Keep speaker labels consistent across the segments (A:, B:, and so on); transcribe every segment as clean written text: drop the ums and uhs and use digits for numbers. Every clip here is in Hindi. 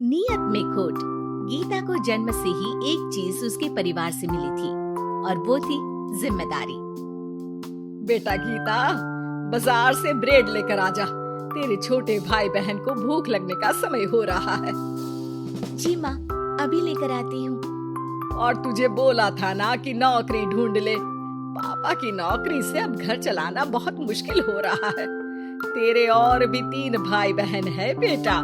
A: नियत में खोट। गीता को जन्म से ही एक चीज उसके परिवार से मिली थी और वो थी जिम्मेदारी।
B: बेटा गीता, बाजार से ब्रेड लेकर आजा। तेरे छोटे भाई बहन को भूख लगने का समय हो रहा है।
A: जी माँ, अभी लेकर आती हूँ।
B: और तुझे बोला था ना कि नौकरी ढूंढ ले। पापा की नौकरी से अब घर चलाना बहुत मुश्किल हो रहा है। तेरे और भी 3 भाई बहन है बेटा।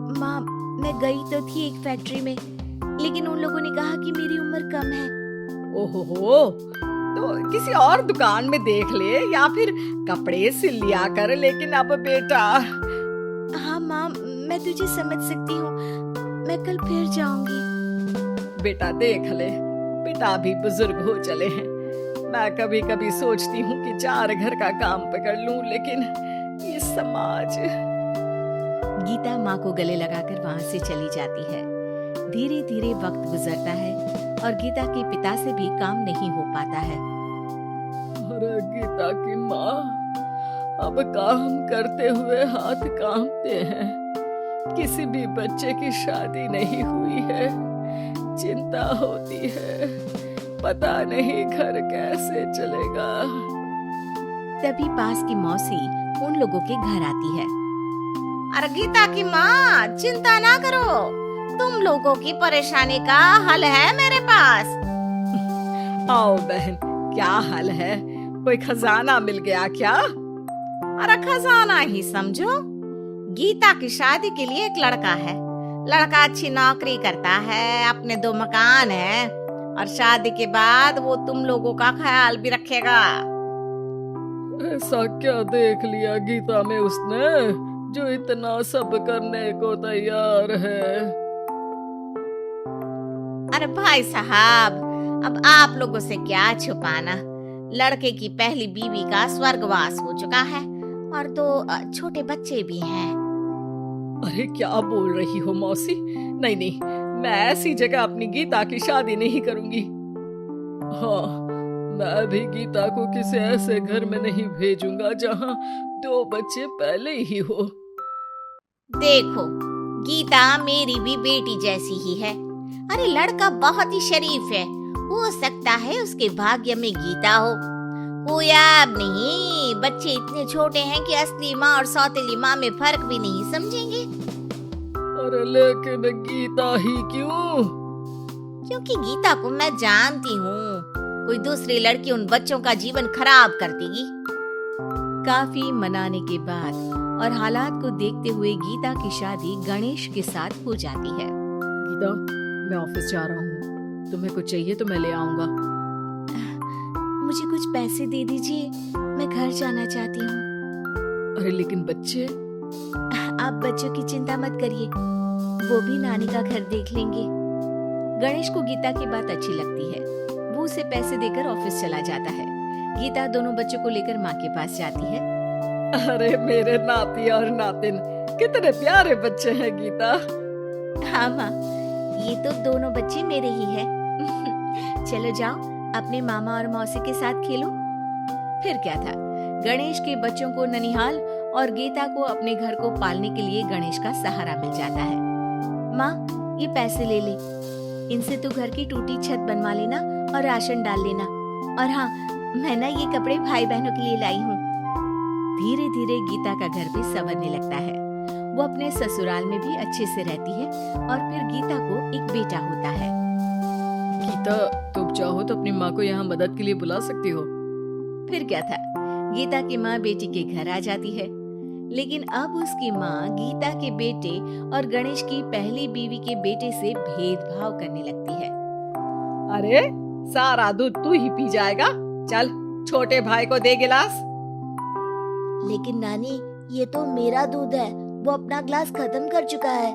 A: माँ, मैं गई तो थी एक फैक्ट्री में, लेकिन उन लोगों ने कहा कि मेरी उम्र कम है।
B: ओहो, तो किसी और दुकान में देख ले या फिर कपड़े सिल लिया कर। लेकिन अब बेटा।
A: हाँ माँ, मैं तुझे समझ सकती हूँ। मैं कल फिर जाऊंगी।
B: बेटा देख ले, पिता भी बुजुर्ग हो चले हैं। मैं कभी कभी सोचती हूँ कि 4 घर का काम पकड़ लूं, लेकिन ये समाज।
A: गीता माँ को गले लगाकर वहाँ से चली जाती है। धीरे धीरे वक्त गुजरता है और गीता के पिता से भी काम नहीं हो पाता है।
B: अरे गीता की माँ, अब काम करते हुए हाथ कांपते हैं। किसी भी बच्चे की शादी नहीं हुई है। चिंता होती है, पता नहीं घर कैसे चलेगा।
A: तभी पास की मौसी उन लोगों के घर आती है।
C: अरे गीता की माँ, चिंता ना करो, तुम लोगों की परेशानी का हल है मेरे पास।
B: आओ बहन, क्या हाल है? कोई खजाना मिल गया क्या?
C: अरे खजाना ही समझो। गीता की शादी के लिए एक लड़का है। लड़का अच्छी नौकरी करता है, अपने 2 मकान है और शादी के बाद वो तुम लोगों का ख्याल भी रखेगा।
B: ऐसा क्या देख लिया गीता में उसने जो इतना सब करने को तैयार है?
C: अरे भाई साहब, अब आप लोगों से क्या छुपाना। लड़के की पहली बीवी का स्वर्गवास हो चुका है और 2 छोटे बच्चे भी हैं।
B: अरे क्या बोल रही हो मौसी? नहीं नहीं, मैं ऐसी जगह अपनी गीता की शादी नहीं करूंगी। हाँ, मैं भी गीता को किसी ऐसे घर में नहीं भेजूंगा जहाँ 2 बच्चे पहले ही हो।
C: देखो, गीता मेरी भी बेटी जैसी ही है। अरे लड़का बहुत ही शरीफ है, हो सकता है उसके भाग्य में गीता हो। कोई अब नहीं, बच्चे इतने छोटे हैं कि असली माँ और सौतेली माँ में फर्क भी नहीं समझेंगे।
B: अरे लेकिन गीता ही क्यों?
C: क्योंकि गीता को मैं जानती हूँ, कोई दूसरी लड़की उन बच्चों का जीवन खराब कर देगी।
A: काफी मनाने के बाद और हालात को देखते हुए गीता की शादी गणेश के साथ हो जाती है।
B: गीता, मैं ऑफिस जा रहा हूँ। तुम्हें कुछ चाहिए तो मैं ले आऊंगा।
A: मुझे कुछ पैसे दे दीजिए, मैं घर जाना चाहती हूँ।
B: अरे लेकिन बच्चे।
A: आप बच्चों की चिंता मत करिए, वो भी नानी का घर देख लेंगे। गणेश को गीता की बात अच्छी लगती है। वो उसे पैसे देकर ऑफिस चला जाता है। गीता दोनों बच्चों को लेकर माँ के पास जाती है।
B: अरे मेरे नाती और नातिन, कितने प्यारे बच्चे हैं गीता।
A: हाँ माँ, ये तो दोनों बच्चे मेरे ही हैं। चलो जाओ, अपने मामा और मौसी के साथ खेलो। फिर क्या था, गणेश के बच्चों को ननिहाल और गीता को अपने घर को पालने के लिए गणेश का सहारा मिल जाता है। माँ, ये पैसे ले ले, इनसे तू घर की टूटी छत बनवा लेना और राशन डाल लेना। और हाँ, मैं ना ये कपड़े भाई बहनों के लिए लाई हूँ। धीरे धीरे गीता का घर भी संवरने लगता है। वो अपने ससुराल में भी अच्छे से रहती है और फिर गीता को एक बेटा होता है।
B: गीता, तुम चाहो तो अपनी माँ को यहाँ मदद के लिए बुला सकती हो।
A: फिर क्या था, गीता की माँ बेटी के घर आ जाती है। लेकिन अब उसकी माँ गीता के बेटे और गणेश की पहली बीवी के बेटे से भेदभाव करने लगती है।
B: अरे सारा दूध तू ही पी जाएगा, चल छोटे भाई को दे गिलास।
D: लेकिन नानी, ये तो मेरा दूध है, वो अपना ग्लास खत्म कर चुका है।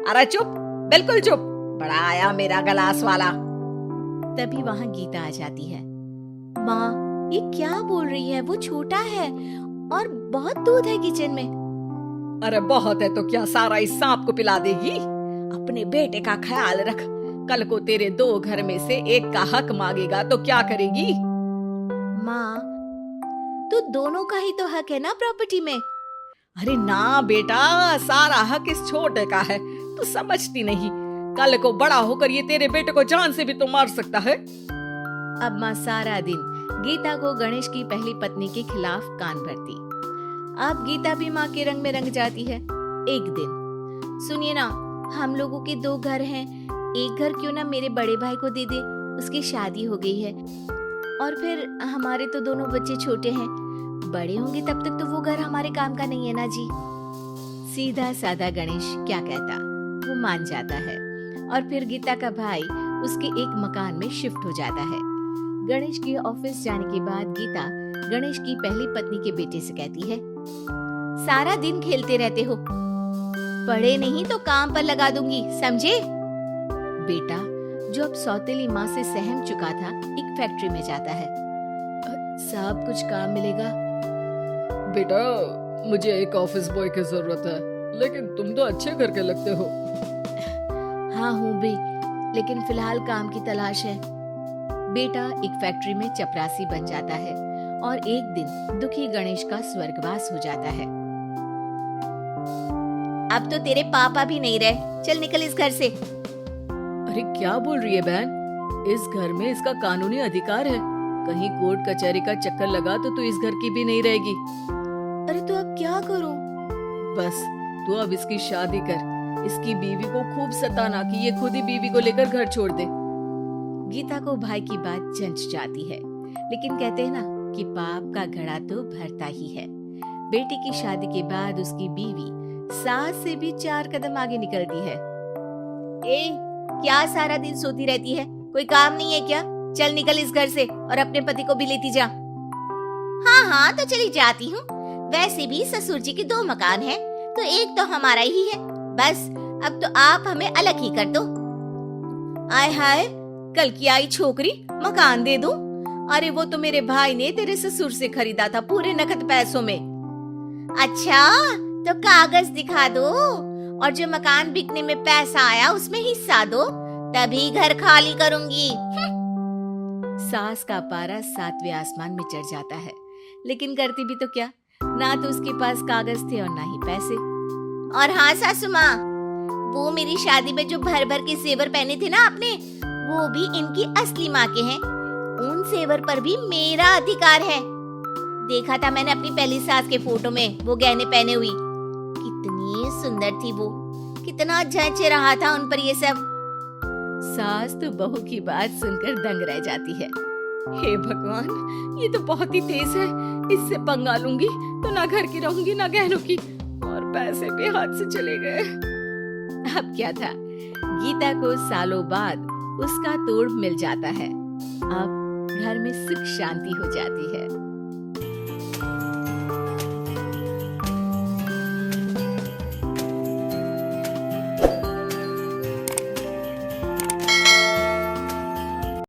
B: अरे चुप, बिल्कुल चुप, बड़ा आया मेरा गिलास वाला।
A: तभी वहाँ गीता आ जाती है। माँ, ये क्या बोल रही है? वो छोटा है और बहुत दूध है किचन में।
B: अरे बहुत है तो क्या सारा इस सांप को पिला देगी? अपने बेटे का ख्याल रख, कल को तेरे 2 घर में से एक का हक मांगेगा तो क्या करेगी?
A: माँ, तो दोनों का ही तो हक है ना प्रॉपर्टी में।
B: अरे ना बेटा, सारा हक इस छोटे का है। तू समझती नहीं, कल को बड़ा होकर ये तेरे बेटे को जान से भी तो मार सकता है।
A: अब माँ सारा दिन गीता को गणेश की पहली पत्नी के खिलाफ कान भरती। अब गीता भी माँ के रंग में रंग जाती है। एक दिन, सुनिए ना, हम लोगों के 2 घर हैं, एक घर क्यों ना मेरे बड़े भाई को दे दे, उसकी शादी हो गई है। और फिर हमारे तो दोनों बच्चे छोटे हैं, बड़े होंगे तब तक तो वो घर हमारे काम का नहीं है ना जी। सीधा साधा गणेश क्या कहता, वो मान जाता है और फिर गीता का भाई उसके एक मकान में शिफ्ट हो जाता है। गणेश के ऑफिस जाने के बाद गीता गणेश की पहली पत्नी के बेटे से कहती है, सारा दिन खेलते रहते हो, पढ़े नहीं तो काम पर लगा दूंगी, समझे? बेटा, जो अब सौतेली माँ से सहम चुका था, एक फैक्ट्री में जाता है। साहब, कुछ काम मिलेगा?
B: बेटा, मुझे एक ऑफिस बॉय की जरूरत है, लेकिन तुम तो अच्छे करके लगते हो।
A: हाँ हूँ भी, लेकिन फिलहाल काम की तलाश है। बेटा एक फैक्ट्री में चपरासी बन जाता है और एक दिन दुखी गणेश का स्वर्गवास हो जाता है।
C: अब तो तेरे पापा भी नहीं रहे, चल निकल इस घर से।
B: अरे क्या बोल रही है बहन, इस घर में इसका कानूनी अधिकार है, कहीं कोर्ट कचहरी का चक्कर लगा तो तू इस घर की भी नहीं रहेगी।
A: अरे तो अब क्या करूं?
B: बस तू अब इसकी शादी कर, इसकी बीवी को खूब सताना कि ये खुद ही बीवी को लेकर घर छोड़ दे।
A: गीता को भाई की बात जंच जाती है, लेकिन कहते हैं ना कि पाप का घड़ा तो भरता ही है। बेटी की शादी के बाद उसकी बीवी सास से भी 4 कदम आगे निकलती है।
C: ए, क्या सारा दिन सोती रहती है, कोई काम नहीं है क्या? चल निकल इस घर से और अपने पति को भी लेती जा। हाँ हाँ तो चली जाती हूँ, वैसे भी ससुर जी के 2 मकान हैं, तो एक तो हमारा ही है, बस अब तो आप हमें अलग ही कर दो। आय हाय, कल की आई छोकरी मकान दे दूं? अरे वो तो मेरे भाई ने तेरे ससुर से खरीदा था पूरे नकद पैसों में। अच्छा तो कागज दिखा दो और जो मकान बिकने में पैसा आया उसमें हिस्सा दो, तभी घर खाली करूंगी।
A: सास का पारा 7वें आसमान में चढ़ जाता है, लेकिन करती भी तो क्या, ना तो उसके पास कागज थे और ना ही पैसे।
C: और हाँ सासू माँ, वो मेरी शादी में जो भर भर के जेवर पहने थे ना आपने, वो भी इनकी असली माँ के हैं, उन जेवर पर भी मेरा अधिकार है। देखा था मैंने अपनी पहली सास के फोटो में वो गहने पहने हुई, कितनी सुंदर थी वो, कितना जच रहा था उन पर ये सब।
A: सास तो बहू की बात सुनकर दंग रह जाती है। हे भगवान, ये तो बहुत ही तेज है, इससे पंगा लूंगी तो ना घर की रहूंगी ना गहनों की, और पैसे भी हाथ से चले गए। अब क्या था, गीता को सालों बाद उसका तोड़ मिल जाता है। अब घर में सुख शांति हो जाती है।